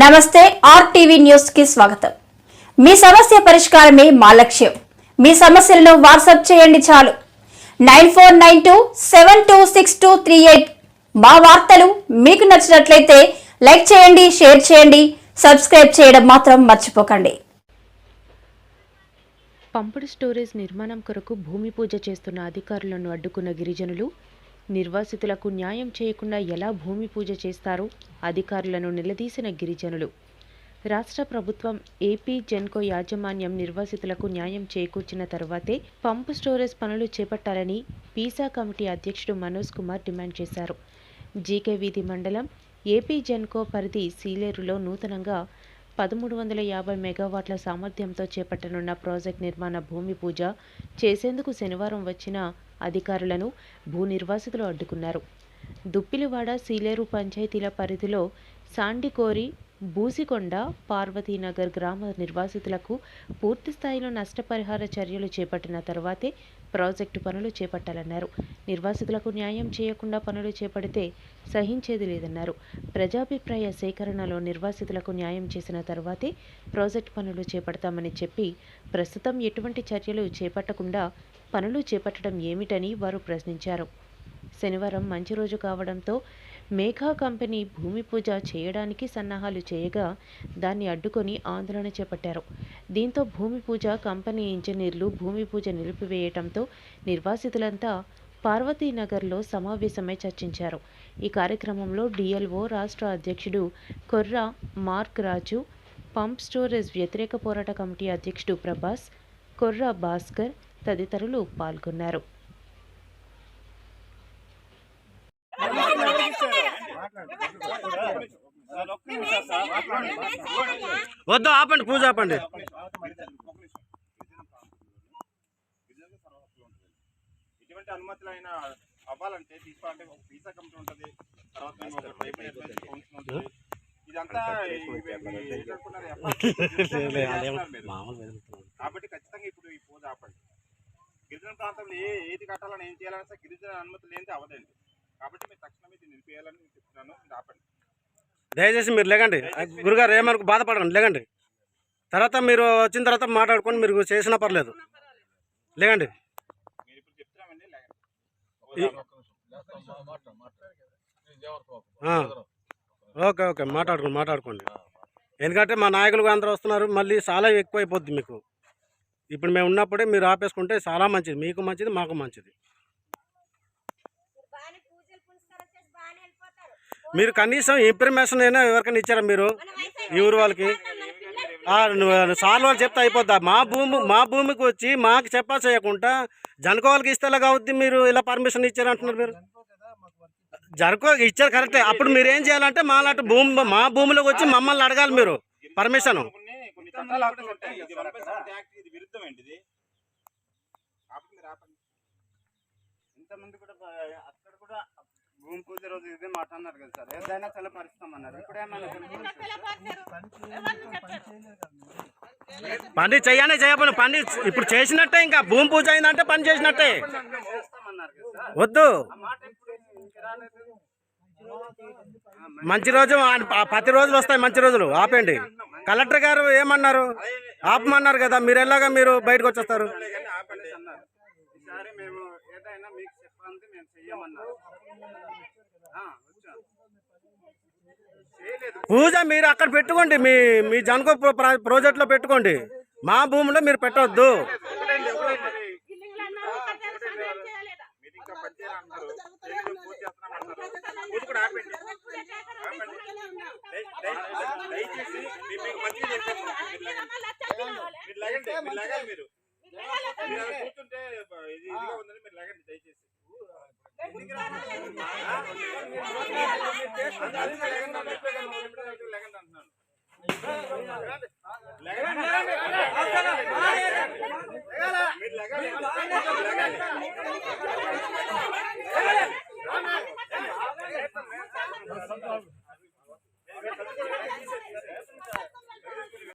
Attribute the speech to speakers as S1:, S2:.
S1: నమస్తే RTV news కి స్వాగతం। మీ సమస్య పరిష్కారమే మా లక్ష్యం। మీ సమస్యలను వాట్సాప్ చేయండి చాలు 9492726238। మా వార్తలు మీకు నచ్చినట్లయితే లైక్ చేయండి, షేర్ చేయండి, సబ్స్క్రైబ్ చేయడం మాత్రం మర్చిపోకండి।
S2: పంపుడు స్టోరేజ్ నిర్మాణం కొరకు భూమి పూజ చేస్తున్న అధికారులను అడ్డుకున్న గిరిజనులు నిర్వాసితులకు న్యాయం చేయకుండా ఎలా భూమి పూజ చేస్తారో అధికారులను నిలదీసిన గిరిజనులు। రాష్ట్ర ప్రభుత్వం ఏపీ జెన్కో యాజమాన్యం నిర్వాసితులకు న్యాయం చేకూర్చిన తర్వాతే పంపు స్టోరేజ్ పనులు చేపట్టాలని పీసా కమిటీ అధ్యక్షుడు మనోజ్ కుమార్ డిమాండ్ చేశారు। జీకే వీధి మండలం ఏపీ జెన్కో పరిధి సీలేరులో నూతనంగా 1350 మెగావాట్ల సామర్థ్యంతో చేపట్టనున్న ప్రాజెక్ట్ నిర్మాణ భూమి పూజ చేసేందుకు శనివారం వచ్చిన అధికారులను భూ నిర్వాసితులు అడ్డుకున్నారు। దుప్పిలివాడ సీలేరు పంచాయతీల పరిధిలో సాండికోరి, బూసికొండ, పార్వతీనగర్ గ్రామ నిర్వాసితులకు పూర్తి స్థాయిలో నష్టపరిహార చర్యలు చేపట్టిన తర్వాతే ప్రాజెక్టు పనులు చేపట్టాలన్నారు। నిర్వాసితులకు న్యాయం చేయకుండా పనులు చేపడితే సహించేది లేదన్నారు। ప్రజాభిప్రాయ సేకరణలో నిర్వాసితులకు న్యాయం చేసిన తర్వాతే ప్రాజెక్టు పనులు చేపడతామని చెప్పి ప్రస్తుతం ఎటువంటి చర్యలు చేపట్టకుండా పనులు చేపట్టడం ఏమిటని వారు ప్రశ్నించారు। శనివారం మంచి రోజు కావడంతో మేఘా కంపెనీ భూమి పూజ చేయడానికి సన్నాహాలు చేయగా దాన్ని అడ్డుకొని ఆందోళన చేపట్టారు। దీంతో భూమి పూజ కంపెనీ ఇంజనీర్లు భూమి పూజ నిలిపివేయడంతో నిర్వాసితులంతా పార్వతీనగర్లో సమావేశమై చర్చించారు। ఈ కార్యక్రమంలో డిఎల్ఓ రాష్ట్ర అధ్యక్షుడు కొర్రా మార్క్ రాజు, పంప్ స్టోరేజ్ వ్యతిరేక పోరాట కమిటీ అధ్యక్షుడు ప్రభాస్, కొర్రా భాస్కర్ తదితరులు పాల్గొన్నారు।
S3: వద్దు ఆపండి, పూజ ఆపండి।
S4: ఇటువంటి అనుమతులు అయినా అవ్వాలంటే తీసుకోవాలంటే ఒక వీసా కమిటీ ఉంటుంది, తర్వాత ఇదంతా కాబట్టి ఖచ్చితంగా ఇప్పుడు ఈ పూజ ఆపండి। గిరిజన ప్రాంతంలో ఏది కట్టాలని ఏం చేయాలని సార్ గిరిజన అనుమతులు ఏంటి అవ్వదండి, కాబట్టి మీరు తక్షణమే ఇది నిలిపేయాలని నేను చెప్తున్నాను, మీరు ఆపండి
S3: దయచేసి। మీరు లేకండి గురుగారు, ఏమనుకు బాధపడకండి, లేకండి। తర్వాత మీరు వచ్చిన తర్వాత మాట్లాడుకొని మీరు చేసినా పర్లేదు, లేకండి।
S4: మీరు ఇప్పుడు చెప్తున్నామండి,
S3: ఓకే ఓకే మాట్లాడుకోండి। ఎందుకంటే మా నాయకులు అందరూ వస్తున్నారు, మళ్ళీ చాలా ఎక్కువైపోద్ది మీకు। ఇప్పుడు మేము ఉన్నప్పుడే మీరు ఆపేసుకుంటే చాలా మంచిది, మీకు మంచిది, మాకు మంచిది। మీరు కనీసం ఇన్ఫర్మేషన్ అయినా ఎవరికైనా ఇచ్చారా మీరు ఈ ఊరు వాళ్ళకి? సార్లు వాళ్ళు చెప్తే అయిపోద్దా? మా భూమికి వచ్చి మాకు చెప్పా చేయకుండా జనకో వాళ్ళకి ఇస్తే ఎలాగా అవుద్ది? మీరు ఇలా పర్మిషన్ ఇచ్చారంటున్నారు, మీరు జనకో ఇచ్చారు కరెక్టే। అప్పుడు మీరు ఏం చేయాలంటే మాలాంటి మా భూమిలోకి వచ్చి మమ్మల్ని అడగాలి మీరు పర్మిషన్।
S4: ఇంతమంది కూడా అక్కడ కూడా భూమి పూజ రోజు ఇదే మాట అన్నారు కదా సార్, ఏదైనా చల్లపరుస్తామన్నారు, ఇప్పుడేమన్నా
S3: పని చెయ్యనే చేయకపోయినా పని ఇప్పుడు చేసినట్టే, ఇంకా భూమి పూజ అయిందంటే పని చేసినట్టే। వద్దు, మంచి రోజు ప్రతి రోజులు వస్తాయి, మంచి రోజులు ఆపండి। కలెక్టర్ గారు ఏమన్నారు? ఆపమన్నారు కదా, మీరు ఎలాగా మీరు బయటకు వచ్చేస్తారు? పూజ మీరు అక్కడ పెట్టుకోండి, మీ జనకో ప్రాజెక్ట్లో పెట్టుకోండి, మా భూమిలో మీరు పెట్టవద్దు।
S4: కూర్చుంటే ఇదిగా ఉందని మీరు లేకండి దయచేసి। లేకండి